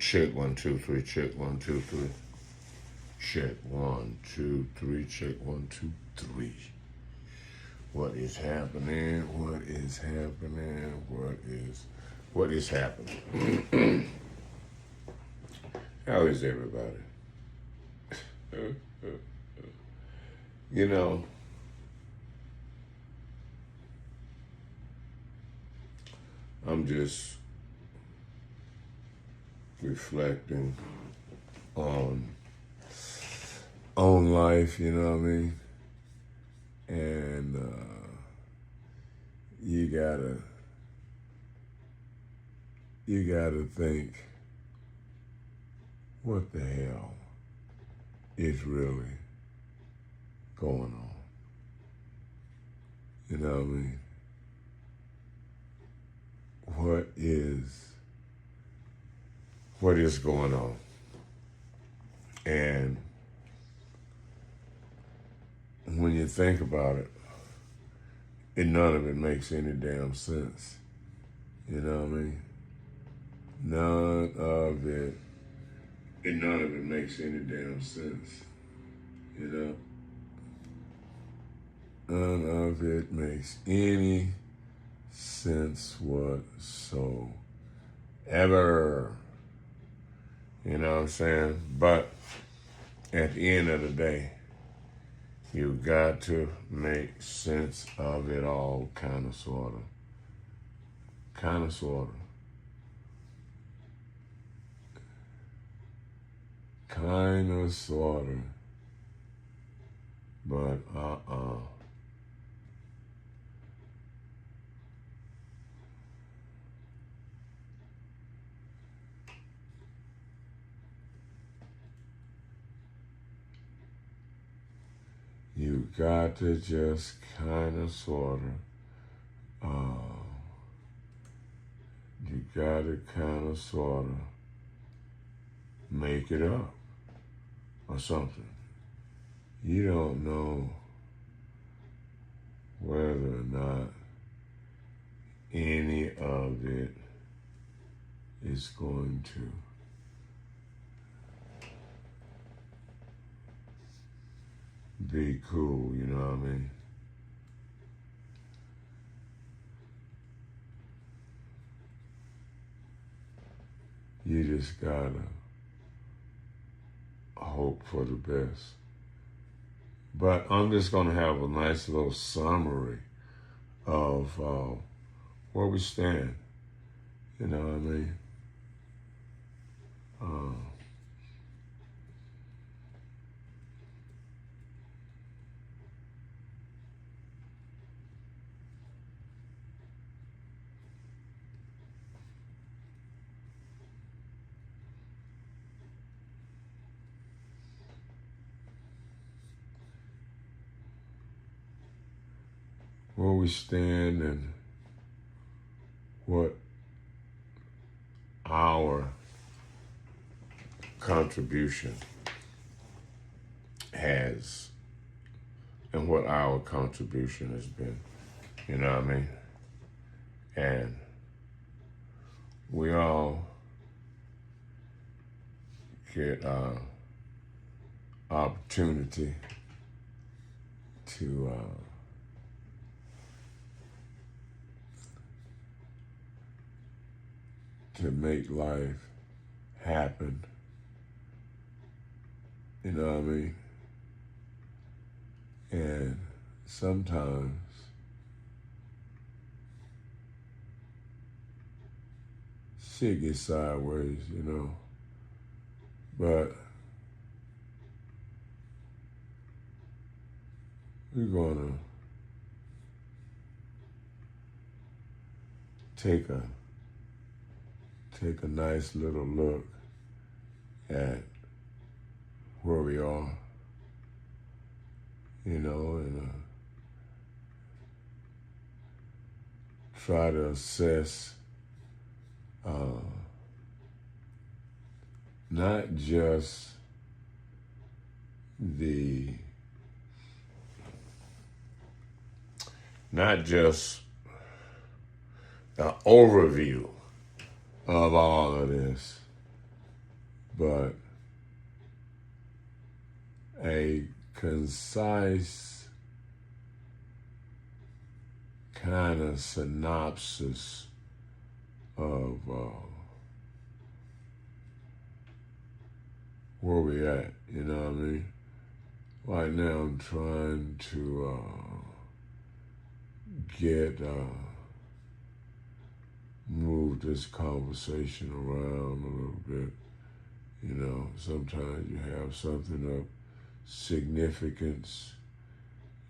Check 1 2 3. Check 1 2 3. Check 1 2 3. Check 1 2 3. What is happening? What is happening? What is happening? How is everybody? You know, I'm just reflecting on life, you know what I mean? And you gotta think, what the hell is really going on? You know what I mean? What is going on? And when you think about it, none of it makes any damn sense. You know what I mean? None of it makes any damn sense. You know? None of it makes any sense whatsoever. You know what I'm saying? But at the end of the day, you got to make sense of it all, kind of, sort of. Kind of, sort of. Kind of, sort of. But, you got to just kind of, sort of, you got to kind of, sort of make it up or something. You don't know whether or not any of it is going to be cool, you know what I mean? You just gotta hope for the best. But I'm just gonna have a nice little summary of where we stand, you know what I mean? Where we stand and what our contribution has and what our contribution has been, you know what I mean? And we all get opportunity to make life happen. You know what I mean? And sometimes shit gets sideways, you know. But we're gonna take a nice little look at where we are, you know, and try to assess not just the overview of all of this, but a concise kind of synopsis of where we at, you know what I mean? Right now I'm trying to move this conversation around a little bit. You know, sometimes you have something of significance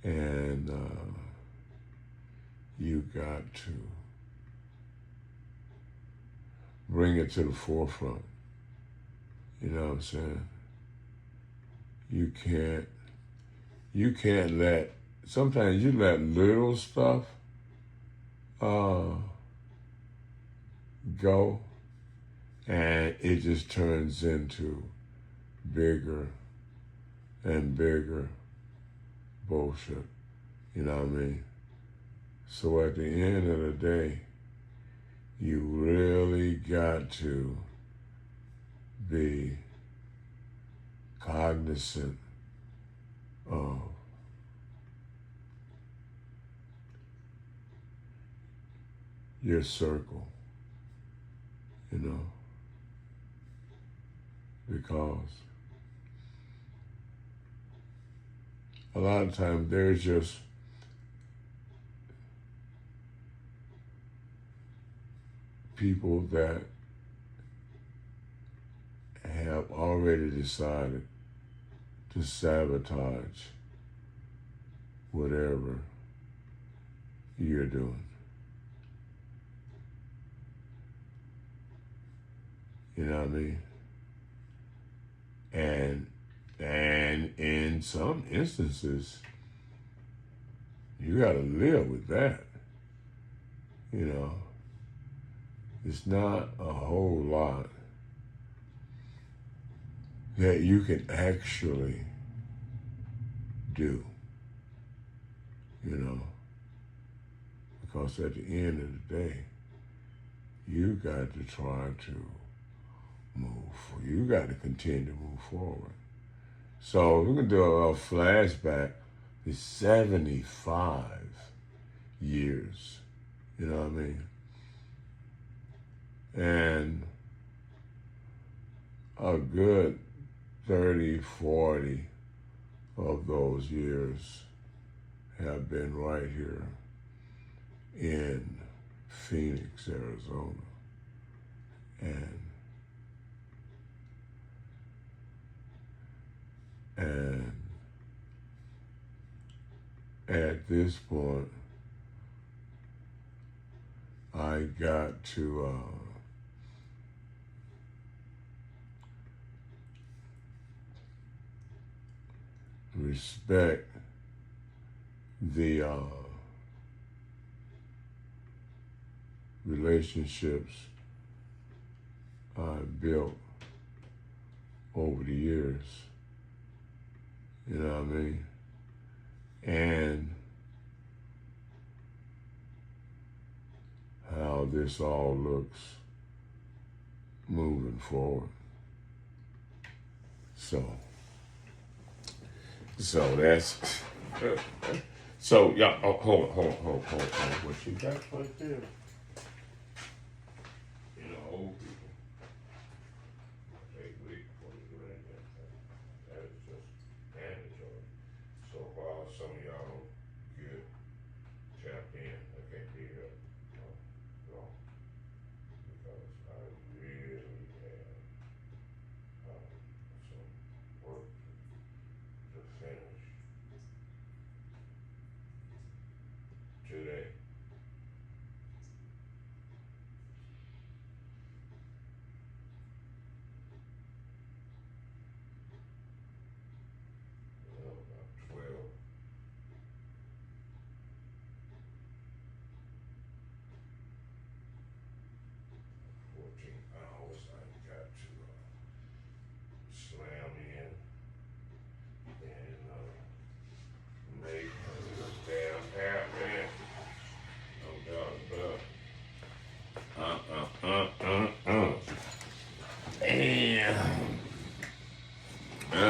and you got to bring it to the forefront. You know what I'm saying? You can't let, sometimes you let little stuff go and it just turns into bigger and bigger bullshit. You know what I mean? So at the end of the day, you really got to be cognizant of your circle, you know, because a lot of times there's just people that have already decided to sabotage whatever you're doing. You know what I mean? And in some instances, you gotta live with that. You know, it's not a whole lot that you can actually do, you know, because at the end of the day, you got to try to you got to continue to move forward. So we're going to do a flashback to 75 years, you know what I mean? And a good 30, 40 of those years have been right here in Phoenix, Arizona. And at this point, I got to respect the relationships I built over the years. You know what I mean? And how this all looks moving forward. So that's so yeah. Oh, hold on. What you got right there? You know, old people. They wait for you to run that thing. That is just mandatory. So while some of y'all get tapped in, I can't be here long because I really have some work to finish today.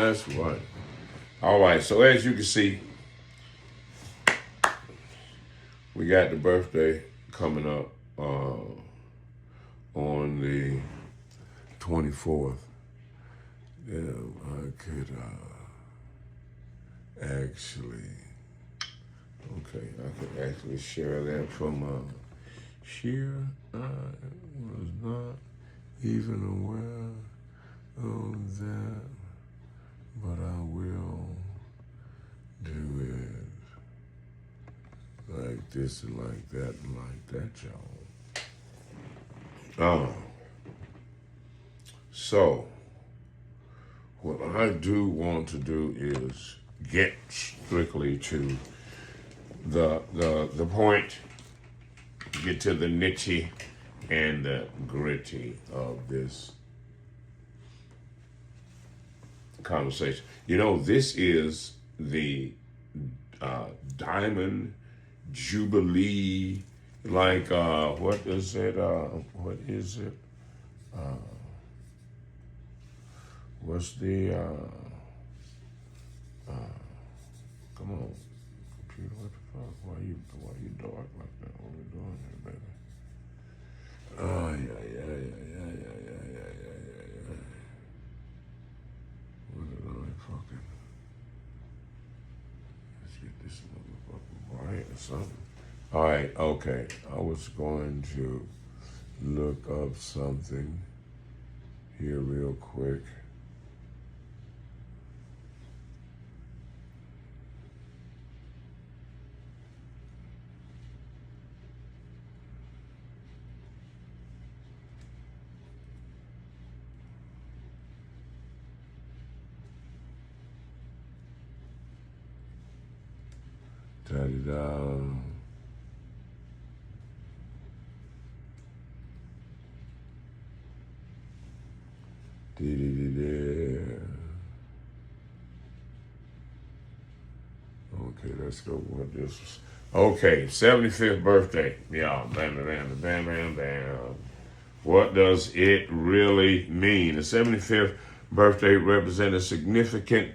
That's right. All right, so as you can see, we got the birthday coming up on the 24th. Yeah, I could actually, okay, I could actually share that from Sheer. I was not even aware of that, but I will do it like this and like that and like that, y'all. So, what I do want to do is get strictly to the point, get to the nitty and the gritty of this conversation. You know, this is the Diamond Jubilee, like, what is it? What is it? What's the, come on, computer, what the fuck? Why you dark like that? What are we doing here, baby? Oh, yeah. What did I fucking, let's get this motherfucker right or something. All right, okay. I was going to look up something here real quick. Da-da-da. Dee-dee-dee-dee. Okay, let's go with this. Okay, 75th birthday. Yeah, bam, bam, bam, bam, bam. What does it really mean? The 75th birthday represents a significant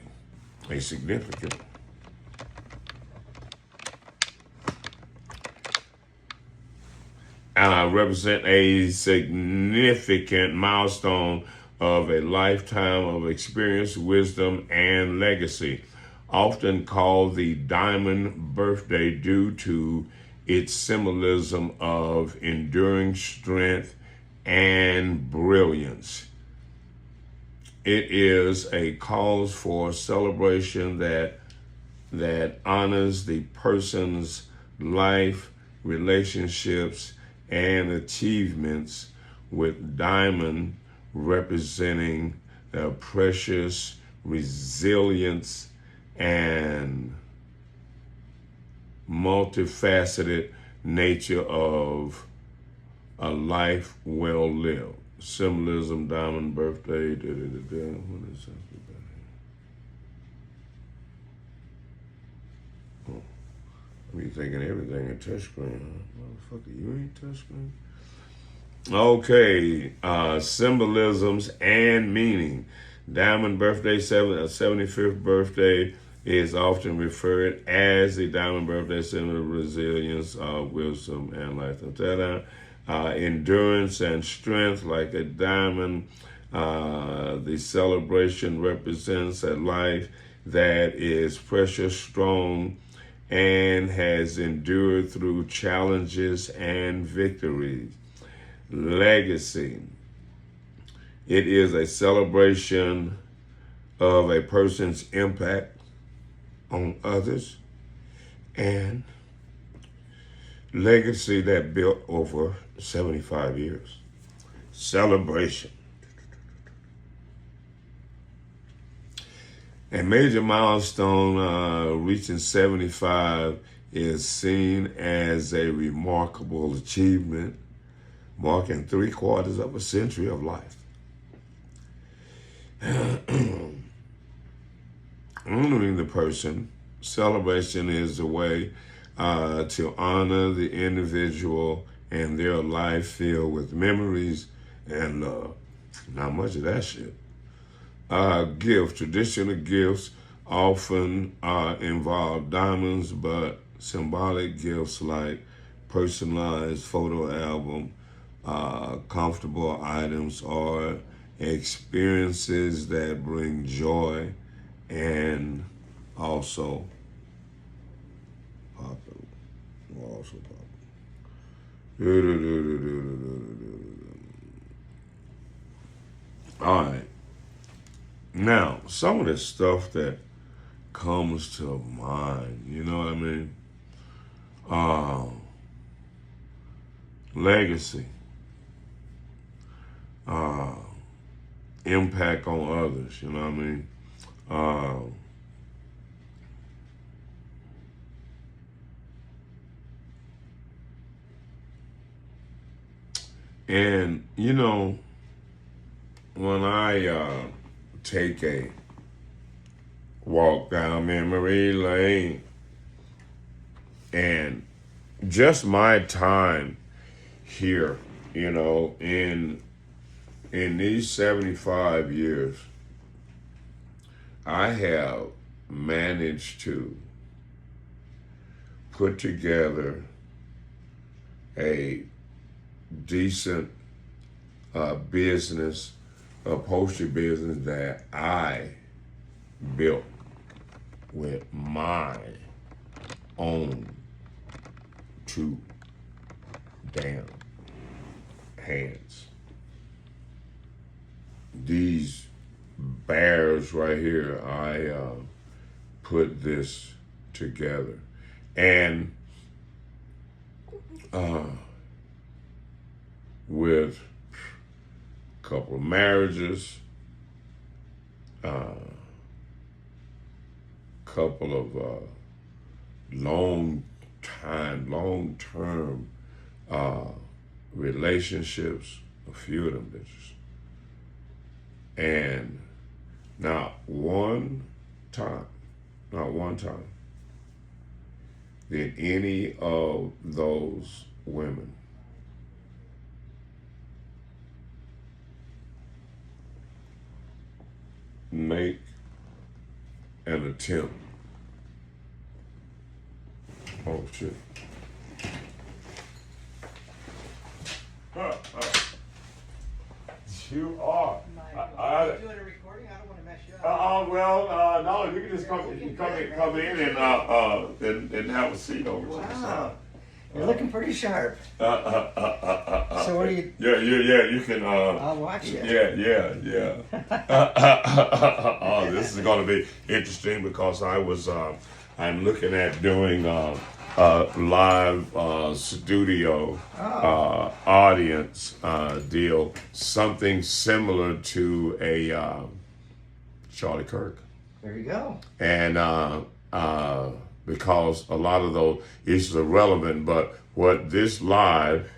represent a significant milestone of a lifetime of experience, wisdom, and legacy. Often called the Diamond Birthday due to its symbolism of enduring strength and brilliance. It is a cause for celebration that honors the person's life, relationships, and achievements, with diamond representing the precious resilience and multifaceted nature of a life well lived. Symbolism, diamond birthday, What is that? Oh, I be thinking everything a touchscreen, huh? Motherfucker, you ain't touchscreen? Okay, symbolisms and meaning. Diamond birthday, 75th birthday, is often referred as the diamond birthday, symbol of resilience, wisdom, and life. Endurance and strength, like a diamond. The celebration represents a life that is precious, strong, and has endured through challenges and victories. Legacy. It is a celebration of a person's impact on others and legacy that built over 75 years. Celebration. A major milestone reaching 75 is seen as a remarkable achievement, marking 3/4 of a century of life. Honoring the person, celebration is a way to honor the individual and their life filled with memories and love. Not much of that shit. Traditional gifts often involve diamonds, but symbolic gifts like personalized photo album, comfortable items, or experiences that bring joy and also popular. Also popular. All right. Now, some of the stuff that comes to mind, you know what I mean? Legacy, impact on others, you know what I mean? And, you know, when I take a walk down memory lane and just my time here, you know, in these 75 years, I have managed to put together a decent business, upholstery business that I built with my own two damn hands. These bears right here, I put this together. And with a couple of marriages, couple of long-term relationships, a few of them bitches. And not one time did any of those women make an attempt. Oh shit. You are. Are you doing a recording? I don't want to mess you up. No, you can just come in and have a seat over to the side. You're looking pretty sharp. So what do you? Yeah. You can. I'll watch it. Yeah. Oh, this is going to be interesting because I'm looking at doing live studio audience deal, something similar to a Charlie Kirk. There you go. And because a lot of those issues are relevant, but what this live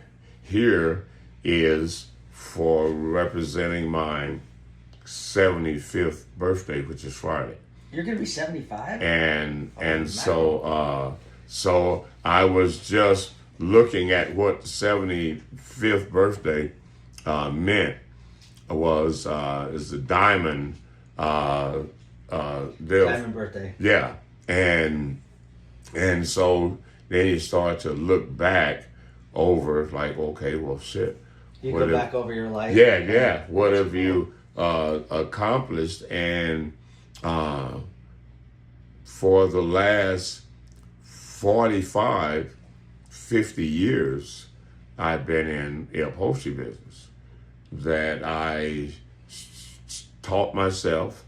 here is for representing my 75th birthday, which is Friday. You're gonna be 75. So I was just looking at what 75th birthday meant is the diamond Diamond birthday. Yeah, and so then you start to look back over like, okay, well, shit. You go back over your life. Yeah. What have you accomplished? And for the last 45, 50 years, I've been in the upholstery business. That I taught myself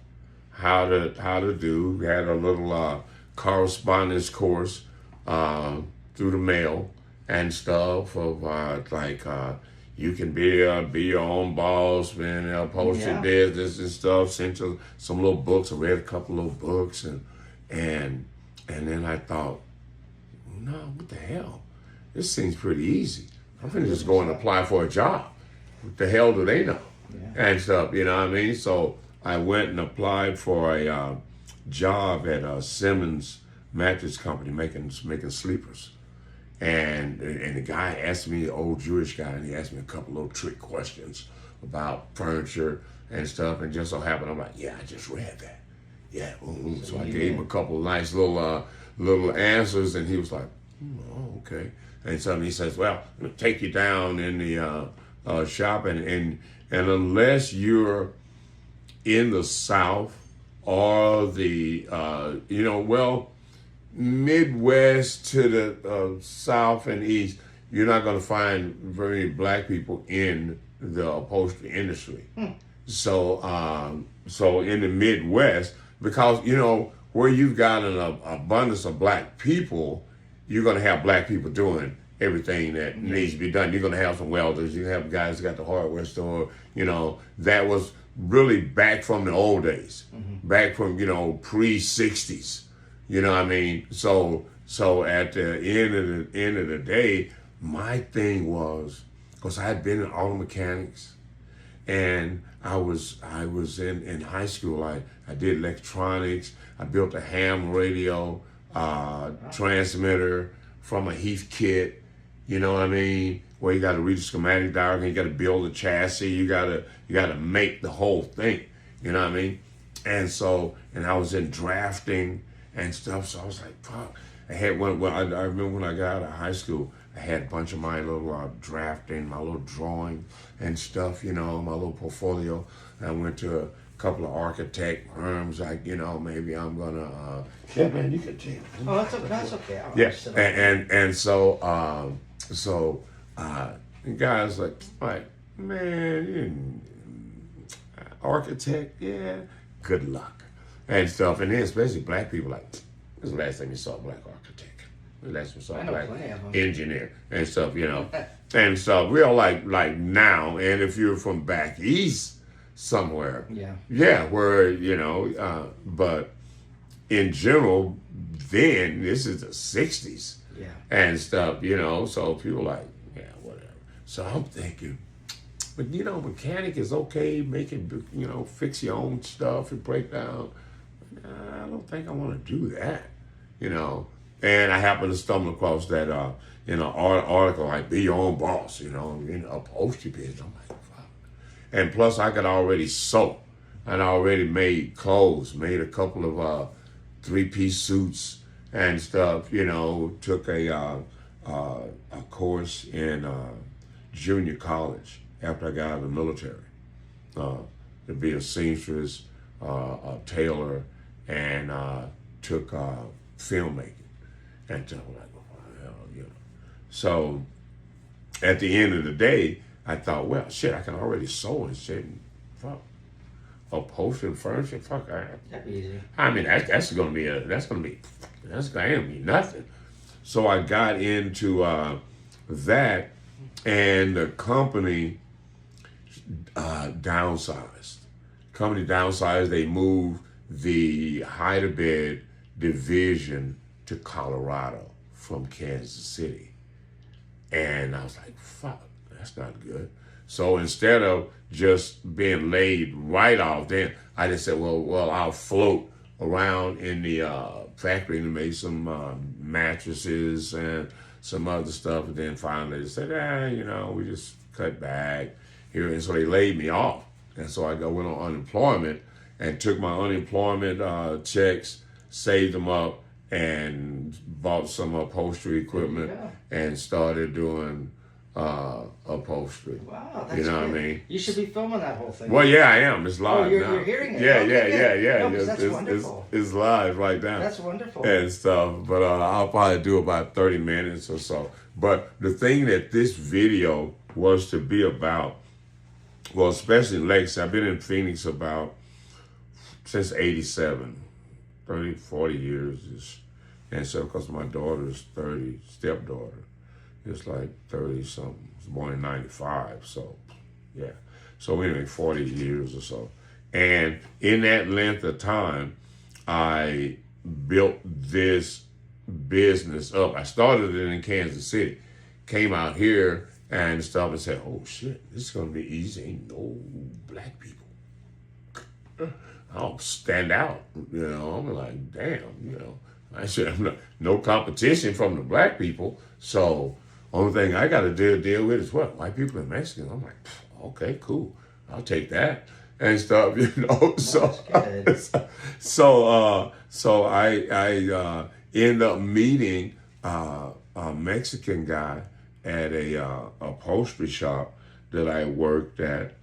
how to do. We had a little correspondence course through the mail and stuff of you can be your own boss, man, in upholstery business and stuff. Sent to some little books. I read a couple of books and then I thought, no, what the hell? This seems pretty easy. I'm finna just go and apply for a job. What the hell do they know? Yeah. And stuff, you know what I mean? So I went and applied for a job at Simmons Mattress Company making sleepers. And the guy asked me, the old Jewish guy, and he asked me a couple little trick questions about furniture and stuff, and just so happened, I'm like, yeah, I just read that. Yeah, so I gave him a couple of nice little answers, and he was like, oh, okay. And so he says, well, I'm gonna take you down in the shop, and unless you're in the South or the Midwest to the South and East, you're not going to find very many black people in the upholstery industry. So in the Midwest, because where you've got an abundance of black people, you're going to have black people doing everything that needs to be done. You're going to have some welders. You have guys that got the hardware store. That was really back from the old days, back from pre-60s. You know what I mean? So at the end of the day, my thing was, because I had been in auto mechanics, and I was in high school. I did electronics. I built a ham radio transmitter from a Heath kit. You know what I mean? Where you got to read the schematic diagram, you got to build a chassis, you got to make the whole thing. You know what I mean? And I was in drafting and stuff. So I was like, fuck. I remember when I got out of high school, I had a bunch of my little drafting, my little drawing and stuff, my little portfolio. And I went to a couple of architect firms, like, maybe I'm gonna, yeah, man, you can tell. Oh, that's okay. Yeah, and so the guys like, man, architect, yeah, good luck and stuff. And then especially black people, like, this is the last time you saw a black architect. The last time you saw a black engineer and stuff, and so we're like now. And if you're from back east somewhere, where but in general, then this is the 60s, and stuff, so people like, yeah, whatever. So I'm thinking, but mechanic is okay, making, fix your own stuff and break down. I don't think I want to do that, And I happened to stumble across that article, like, be your own boss, in upholstery business. I'm like, fuck. And plus I could already sew. I'd already made clothes, made a couple of 3-piece suits and stuff, took a course in junior college after I got out of the military, to be a seamstress, a tailor, and took filmmaking. And so I'm like, well, So at the end of the day, I thought, well, shit, I can already sew and shit. And fuck, upholstery and furniture, fuck, that'd be easy. I mean, that's gonna be nothing. So I got into that, and the company downsized. They moved the Hyderabad division to Colorado from Kansas City. And I was like, fuck, that's not good. So instead of just being laid right off, then I just said, well, I'll float around in the factory and make some mattresses and some other stuff. And then finally they said, we just cut back here. And so they laid me off. And so I went on unemployment and took my unemployment checks, saved them up, and bought some upholstery equipment and started doing upholstery. Wow, that's what I good. mean? You should be filming that whole thing. Well, yeah, I am. It's live now. You're hearing it. Yeah, Okay, yeah. No, that's wonderful. It's live right now. That's wonderful. And stuff. But I'll probably do about 30 minutes or so. But the thing that this video was to be about, well, especially in Legacy, I've been in Phoenix since 87, 30, 40 years. And so, because my daughter's 30, stepdaughter, it's like 30 something. She was born in 95, so yeah. So anyway, 40 years or so. And in that length of time, I built this business up. I started it in Kansas City, came out here and stuff and said, oh shit, this is gonna be easy. Ain't no black people. I'll stand out, I'm like, damn, I should have no competition from the black people. So only thing I got to deal with is what? White people and Mexicans. I'm like, okay, cool. I'll take that and stuff, you know. That's good. So I end up meeting a Mexican guy at a upholstery shop that I worked at,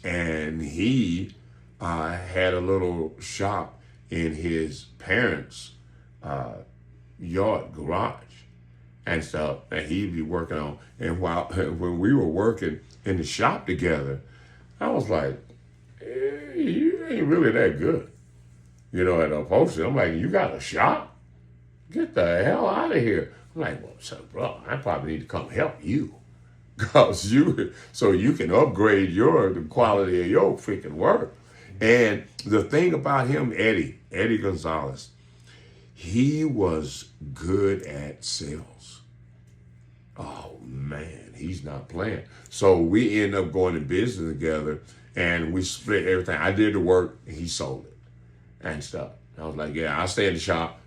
and he had a little shop in his parents' yard garage and stuff, and he'd be working on. And while when we were working in the shop together, I was like, you ain't really that good, you know, at upholstery. I'm like, you got a shop? Get the hell out of here. I'm like, well, so bro, I probably need to come help you, cause so you can upgrade the quality of your freaking work. And the thing about him, Eddie Gonzalez, he was good at sales. Oh man, he's not playing. So we end up going to business together, and we split everything. I did the work, and he sold it and stuff. I was like, yeah, I'll stay in the shop.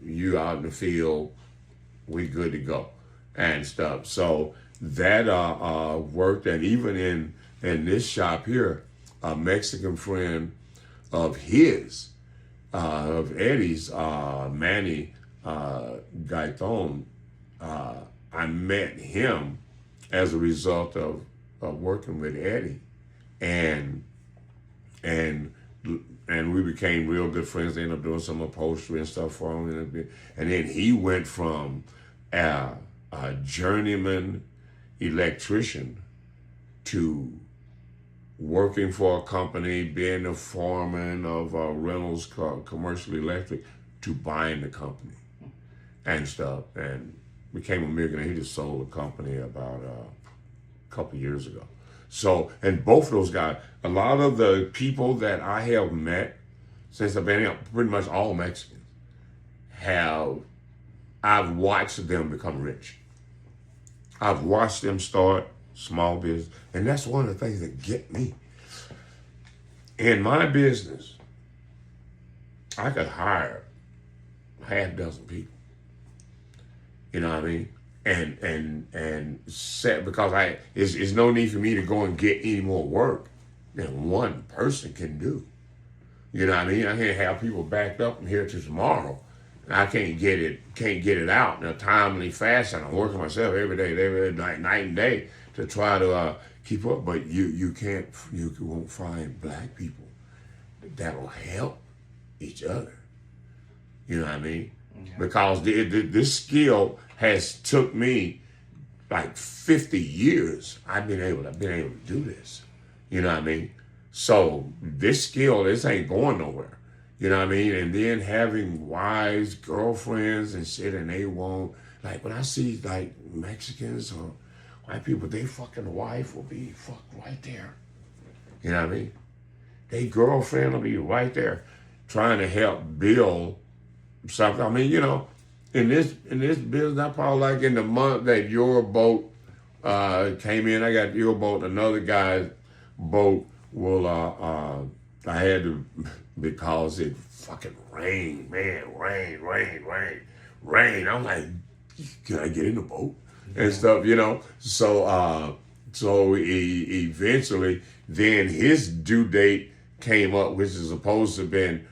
You out in the field, we good to go and stuff. So that worked. And even in this shop here, a Mexican friend of his, of Eddie's, Manny Gaiton, I met him as a result of working with Eddie, and we became real good friends. They ended up doing some upholstery and stuff for him, and then he went from a journeyman electrician to working for a company, being a foreman of Reynolds Commercial Electric, to buying the company and stuff, and became a millionaire. He just sold the company about a couple years ago. So, and both of those guys, a lot of the people that I have met since I've been here, pretty much all Mexicans, I've watched them become rich. I've watched them start small business, and that's one of the things that get me. In my business, I could hire half a dozen people. You know what I mean? And set, because it's no need for me to go and get any more work than one person can do. You know what I mean? I can't have people backed up from here to tomorrow. And I can't get it out in a timely fashion. I'm working myself every day, every night and day to try to keep up. But you won't find black people that'll help each other. You know what I mean? Yeah. Because this skill has took me like 50 years. I've been able to do this. You know what I mean? So this skill, this ain't going nowhere. You know what I mean? And then having wives, girlfriends and shit, and they won't, like when I see like Mexicans or white people, they fucking wife will be fucked right there. You know what I mean? They girlfriend will be right there trying to help build something. I mean, you know, in this business, I probably like in the month that your boat came in, I got your boat, another guy's boat will I had to, because it fucking rained, man, rain. I'm like, can I get in the boat and stuff, you know? So eventually, then his due date came up, which is supposed to be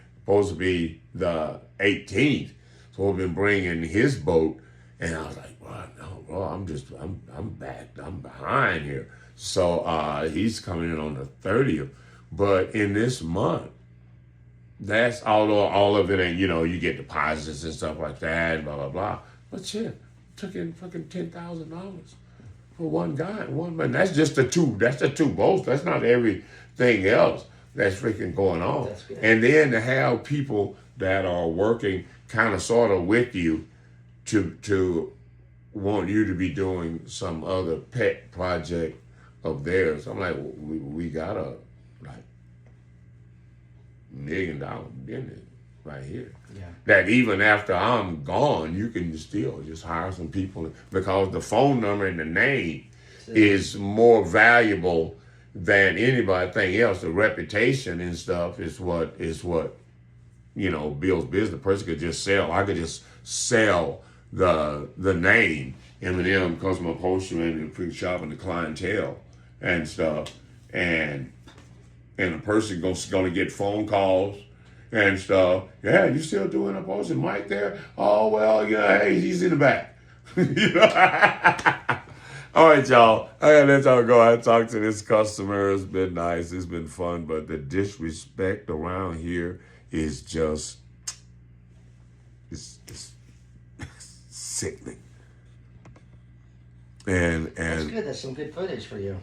the 18th. So we've been bringing his boat, and I was like, well, no, bro, I'm behind here. So he's coming in on the 30th. But in this month, that's all of it ain't, you know, you get deposits and stuff like that, blah, blah, blah. But shit, took in fucking $10,000 for one guy and one man. That's just the two boats. That's not everything else that's freaking going on. And then to have people that are working kind of sort of with you to want you to be doing some other pet project of theirs. I'm like, we got a like $1 million business right here. Yeah. That even after I'm gone, you can still just hire some people, because the phone number and the name is more valuable than anything else. The reputation and stuff is what you know builds business. The person could just sell. I could just sell the name, M&M Custom Upholstery, and the print shop and the clientele and stuff, and the person gonna get phone calls and stuff. Yeah, you still doing a post? Is Mike there? Oh well, yeah. Hey, he's in the back. You know? All right, y'all. I gotta let y'all go. I talked to this customer. It's been nice. It's been fun, but the disrespect around here is just it's sickening. And That's good. That's some good footage for you.